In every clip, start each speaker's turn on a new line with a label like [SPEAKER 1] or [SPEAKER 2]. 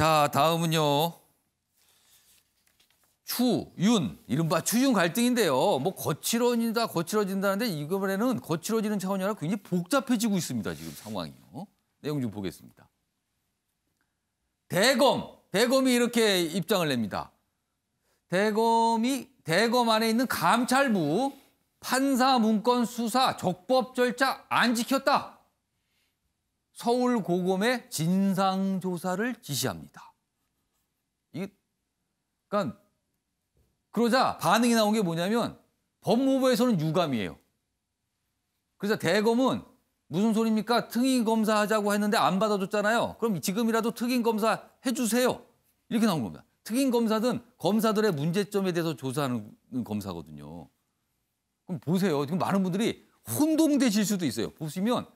[SPEAKER 1] 자, 다음은요. 추, 윤, 이른바 추윤 갈등인데요. 뭐 거칠어진다는데 이번에는 거칠어지는 차원이 아니라 굉장히 복잡해지고 있습니다. 지금 상황이요. 내용 좀 보겠습니다. 대검이 이렇게 입장을 냅니다. 대검 안에 있는 감찰부 판사 문건 수사 적법 절차 안 지켰다. 서울고검에 진상조사를 지시합니다. 그러니까 그러자 반응이 나온 게 뭐냐면 법무부에서는 유감이에요. 그래서 대검은 무슨 소리입니까? 특임검사 하자고 했는데 안 받아줬잖아요. 그럼 지금이라도 특임검사 해주세요. 이렇게 나온 겁니다. 특임검사든 검사들의 문제점에 대해서 조사하는 검사거든요. 그럼 보세요. 지금 많은 분들이 혼동되실 수도 있어요. 보시면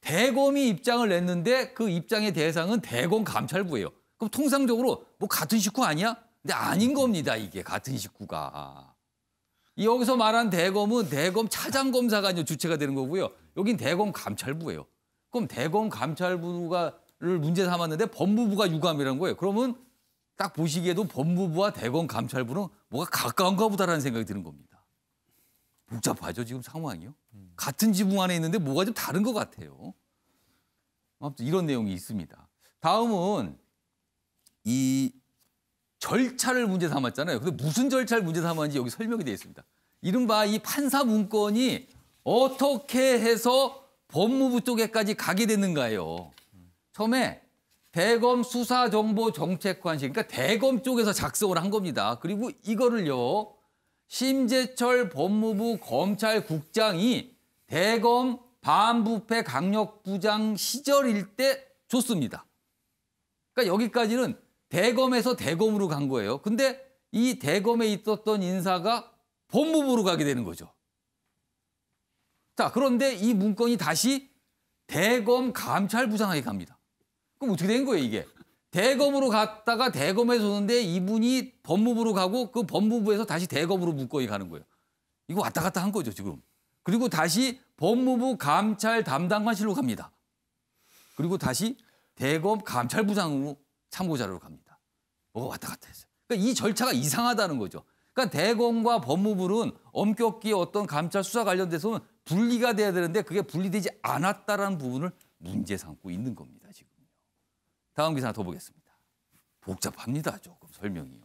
[SPEAKER 1] 대검이 입장을 냈는데 그 입장의 대상은 대검 감찰부예요. 그럼 통상적으로 뭐 같은 식구 아니야? 근데 아닌 겁니다. 이게 같은 식구가. 여기서 말한 대검은 대검 차장검사가 이제 주체가 되는 거고요. 여긴 대검 감찰부예요. 그럼 대검 감찰부를 문제 삼았는데 법무부가 유감이라는 거예요. 그러면 딱 보시기에도 법무부와 대검 감찰부는 뭐가 가까운가 보다라는 생각이 드는 겁니다. 복잡하죠, 지금 상황이요. 같은 지붕 안에 있는데 뭐가 좀 다른 것 같아요. 아무튼 이런 내용이 있습니다. 다음은 이 절차를 문제 삼았잖아요. 근데 무슨 절차를 문제 삼았는지 여기 설명이 되어 있습니다. 이른바 이 판사 문건이 어떻게 해서 법무부 쪽에까지 가게 됐는가요. 처음에 대검 수사정보정책관실, 그러니까 대검 쪽에서 작성을 한 겁니다. 그리고 이거를요. 심재철 법무부 검찰국장이 대검 반부패 강력부장 시절일 때 줬습니다. 그러니까 여기까지는 대검에서 대검으로 간 거예요. 근데 이 대검에 있었던 인사가 법무부로 가게 되는 거죠. 자, 그런데 이 문건이 다시 대검 감찰부장에게 갑니다. 그럼 어떻게 된 거예요, 이게? 대검으로 갔다가 대검에서 오는데 이분이 법무부로 가고 그 법무부에서 다시 대검으로 문건이 가는 거예요. 이거 왔다 갔다 한 거죠, 지금. 그리고 다시 법무부 감찰 담당관실로 갑니다. 그리고 다시 대검 감찰부장으로 참고자료로 갑니다. 뭐가 왔다 갔다 했어요. 그러니까 이 절차가 이상하다는 거죠. 그러니까 대검과 법무부는 엄격히 어떤 감찰 수사 관련돼서는 분리가 돼야 되는데 그게 분리되지 않았다라는 부분을 문제 삼고 있는 겁니다. 지금. 다음 기사 하나 더 보겠습니다. 복잡합니다. 조금 설명이요.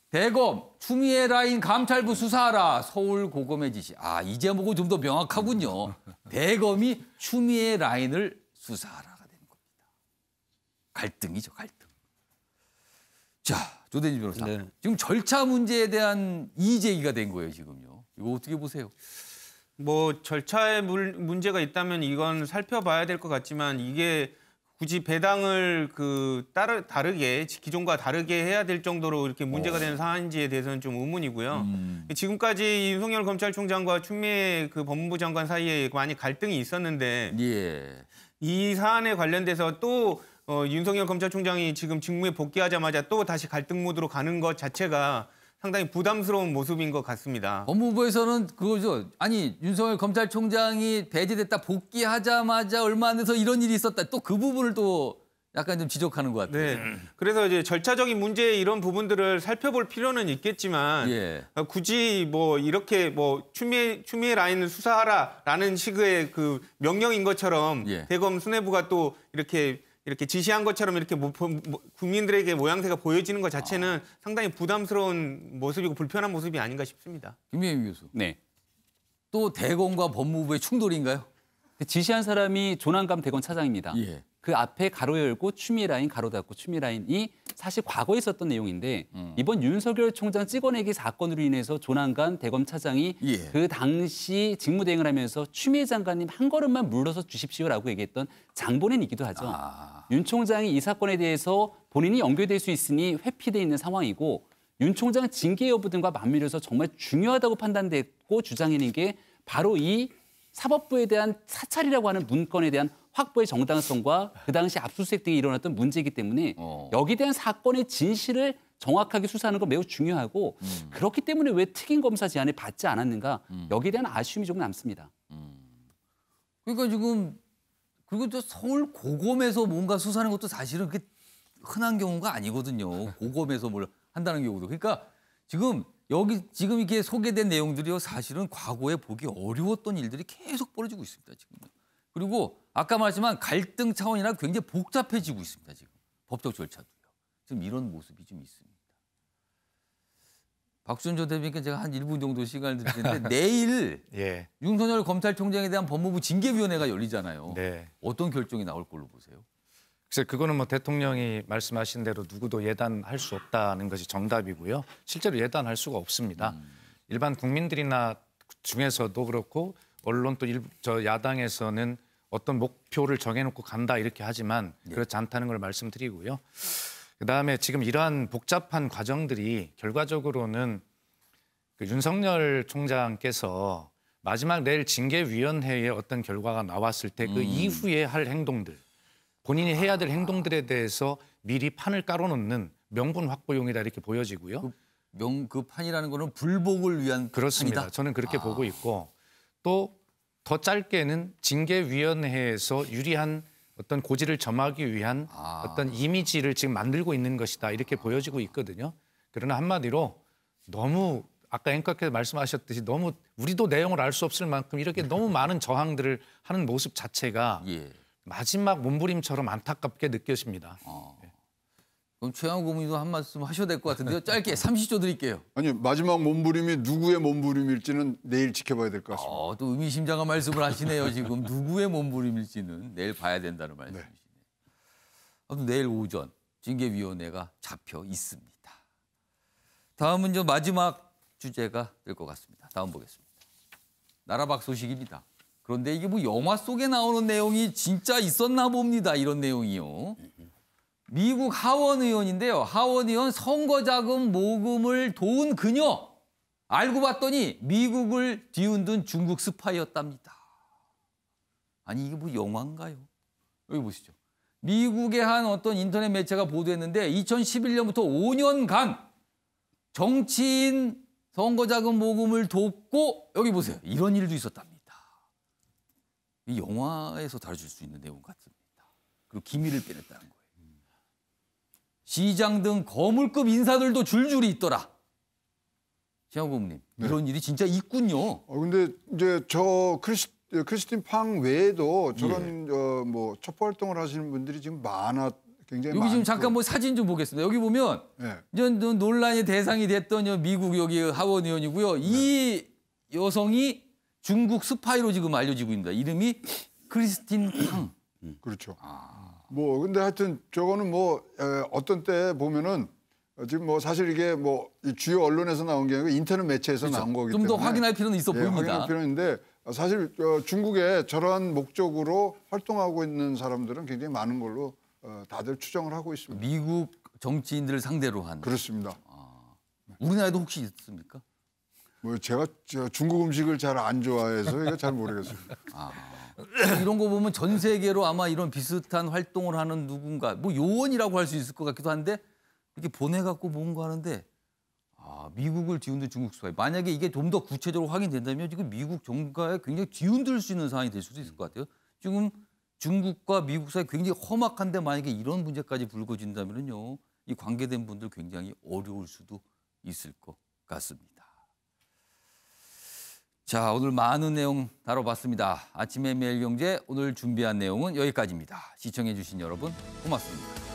[SPEAKER 1] 대검 추미애 라인 감찰부 수사하라. 서울고검의 지시. 이 제목은 좀 더 명확하군요. 대검이 추미애 라인을 수사하라가 되는 겁니다. 갈등이죠. 갈등. 자, 조대진 변호사. 네. 지금 절차 문제에 대한 이의 제기가 된 거예요. 지금요. 이거 어떻게 보세요?
[SPEAKER 2] 뭐 절차에 문제가 있다면 이건 살펴봐야 될 것 같지만 이게 굳이 배당을 다르게 기존과 다르게 해야 될 정도로 이렇게 문제가 되는 사안인지에 대해서는 좀 의문이고요. 지금까지 윤석열 검찰총장과 추미애 법무부 장관 사이에 많이 갈등이 있었는데 이 사안에 관련돼서 또 윤석열 검찰총장이 지금 직무에 복귀하자마자 또 다시 갈등 모드로 가는 것 자체가 상당히 부담스러운 모습인 것 같습니다.
[SPEAKER 1] 법무부에서는 그거죠. 아니 윤석열 검찰총장이 배제됐다 복귀하자마자 얼마 안 돼서 이런 일이 있었다. 또 그 부분을 또 약간 좀 지적하는 것 같아요.
[SPEAKER 2] 네. 그래서 이제 절차적인 문제 이런 부분들을 살펴볼 필요는 있겠지만 굳이 뭐 이렇게 뭐 추미애 라인을 수사하라라는 식의 그 명령인 것처럼 대검 수뇌부가 또 이렇게 지시한 것처럼 이렇게 국민들에게 모양새가 보여지는 것 자체는 상당히 부담스러운 모습이고 불편한 모습이 아닌가 싶습니다.
[SPEAKER 1] 김민희 교수.
[SPEAKER 3] 네.
[SPEAKER 1] 또 대검과 법무부의 충돌인가요?
[SPEAKER 3] 지시한 사람이 조남감 대검 차장입니다. 그 앞에 가로 열고 추미애 라인 가로 닫고 추미애 라인이 사실 과거에 있었던 내용인데 이번 윤석열 총장 찍어내기 사건으로 인해서 조남관 대검 차장이 그 당시 직무대행을 하면서 추미애 장관님 한 걸음만 물러서 주십시오라고 얘기했던 장본인이기도 하죠. 윤 총장이 이 사건에 대해서 본인이 연결될 수 있으니 회피돼 있는 상황이고 윤 총장 징계 여부 등과 맞물려서 정말 중요하다고 판단됐고 주장해낸 게 바로 이 사법부에 대한 사찰이라고 하는 문건에 대한 확보의 정당성과 그 당시 압수수색 등이 일어났던 문제이기 때문에 여기에 대한 사건의 진실을 정확하게 수사하는 건 매우 중요하고 그렇기 때문에 왜 특임검사 제안을 받지 않았는가 여기에 대한 아쉬움이 조금 남습니다.
[SPEAKER 1] 그러니까 지금 그리고 또 서울 고검에서 뭔가 수사하는 것도 사실은 그게 흔한 경우가 아니거든요. 고검에서 뭘 한다는 경우도. 그러니까 지금 이렇게 소개된 내용들이요. 사실은 과거에 보기 어려웠던 일들이 계속 벌어지고 있습니다. 지금. 그리고 아까 말했지만 갈등 차원이나 굉장히 복잡해지고 있습니다. 지금 법적 절차도요. 지금 이런 모습이 좀 있습니다. 박수현 전 대표님께 제가 한 1분 정도 시간을 드릴 텐데 내일
[SPEAKER 4] 예.
[SPEAKER 1] 윤석열 검찰총장에 대한 법무부 징계위원회가 열리잖아요.
[SPEAKER 4] 네.
[SPEAKER 1] 어떤 결정이 나올 걸로 보세요?
[SPEAKER 4] 그래서 그거는 뭐 대통령이 말씀하신 대로 누구도 예단할 수 없다는 것이 정답이고요. 실제로 예단할 수가 없습니다. 일반 국민들이나 중에서도 그렇고 언론 또 저 야당에서는 어떤 목표를 정해놓고 간다 이렇게 하지만 그렇지 않다는 걸 말씀드리고요. 그다음에 지금 이러한 복잡한 과정들이 결과적으로는 그 윤석열 총장께서 마지막 내일 징계위원회에 어떤 결과가 나왔을 때 그 이후에 할 행동들, 본인이 해야 될 행동들에 대해서 미리 판을 깔아놓는 명분 확보용이다 이렇게 보여지고요.
[SPEAKER 1] 그 판이라는 거는 불복을 위한
[SPEAKER 4] 그렇습니다.
[SPEAKER 1] 판이다?
[SPEAKER 4] 저는 그렇게 보고 있고 또 더 짧게는 징계위원회에서 유리한 어떤 고지를 점하기 위한 어떤 이미지를 지금 만들고 있는 것이다 이렇게 보여지고 있거든요. 그러나 한마디로 너무 아까 앵커께서 말씀하셨듯이 너무 우리도 내용을 알 수 없을 만큼 이렇게 너무 많은 저항들을 하는 모습 자체가 마지막 몸부림처럼 안타깝게 느껴집니다.
[SPEAKER 1] 그럼 최양호 고문님도 한 말씀 하셔야 될 것 같은데요. 짧게 30초 드릴게요.
[SPEAKER 5] 아니 마지막 몸부림이 누구의 몸부림일지는 내일 지켜봐야 될 것 같습니다.
[SPEAKER 1] 또 의미심장한 말씀을 하시네요. 지금 누구의 몸부림일지는 내일 봐야 된다는 말씀이시네요. 아무튼 내일 오전 징계위원회가 잡혀 있습니다. 다음은 이제 마지막 주제가 될 것 같습니다. 다음 보겠습니다. 나라박 소식입니다. 그런데 이게 뭐 영화 속에 나오는 내용이 진짜 있었나 봅니다. 이런 내용이요. 미국 하원 의원인데요. 하원 의원 선거자금 모금을 도운 그녀. 알고 봤더니 미국을 뒤흔든 중국 스파이였답니다. 아니 이게 뭐 영화인가요? 여기 보시죠. 미국의 한 어떤 인터넷 매체가 보도했는데 2011년부터 5년간 정치인 선거자금 모금을 돕고 여기 보세요. 이런 일도 있었답니다. 이 영화에서 다뤄질 수 있는 내용 같습니다. 그리고 기밀을 빼냈다는 거예요. 시장 등 거물급 인사들도 줄줄이 있더라. 최양호 고문님, 이런 일이 진짜 있군요.
[SPEAKER 5] 근데 이제 저 크리스틴 팡 외에도 저런 뭐 첩보 활동을 하시는 분들이 지금 굉장히
[SPEAKER 1] 여기 지금
[SPEAKER 5] 많고.
[SPEAKER 1] 잠깐 뭐 사진 좀 보겠습니다. 여기 보면 이제 논란의 대상이 됐던 미국 여기 하원 의원이고요. 이 여성이 중국 스파이로 지금 알려지고 있습니다. 이름이 크리스틴 팡.
[SPEAKER 5] 그렇죠. 뭐 근데 하여튼 저거는 뭐 어떤 때 보면은 지금 뭐 사실 이게 뭐 이 주요 언론에서 나온 게 아니고 인터넷 매체에서
[SPEAKER 1] 그렇죠.
[SPEAKER 5] 나온 거기
[SPEAKER 1] 좀
[SPEAKER 5] 때문에
[SPEAKER 1] 더 확인할 필요는 있어 보입니다.
[SPEAKER 5] 확인할 필요는 있는데 사실 중국에 저러한 목적으로 활동하고 있는 사람들은 굉장히 많은 걸로 다들 추정을 하고 있습니다.
[SPEAKER 1] 미국 정치인들을 상대로 한.
[SPEAKER 5] 그렇습니다.
[SPEAKER 1] 우리나라에도 혹시 있습니까?
[SPEAKER 5] 뭐 제가 중국 음식을 잘 안 좋아해서 이거 잘 모르겠어요.
[SPEAKER 1] 이런 거 보면 전 세계로 아마 이런 비슷한 활동을 하는 누군가 뭐 요원이라고 할 수 있을 것 같기도 한데 이렇게 보내갖고 뭔가 하는데 미국을 뒤흔든 중국 스파이. 만약에 이게 좀 더 구체적으로 확인된다면 지금 미국 정가에 굉장히 뒤흔들 수 있는 상황이 될 수도 있을 것 같아요. 지금 중국과 미국 사이 굉장히 험악한데 만약에 이런 문제까지 불거진다면요, 이 관계된 분들 굉장히 어려울 수도 있을 것 같습니다. 자, 오늘 많은 내용 다뤄봤습니다. 아침의 매일경제 오늘 준비한 내용은 여기까지입니다. 시청해 주신 여러분 고맙습니다.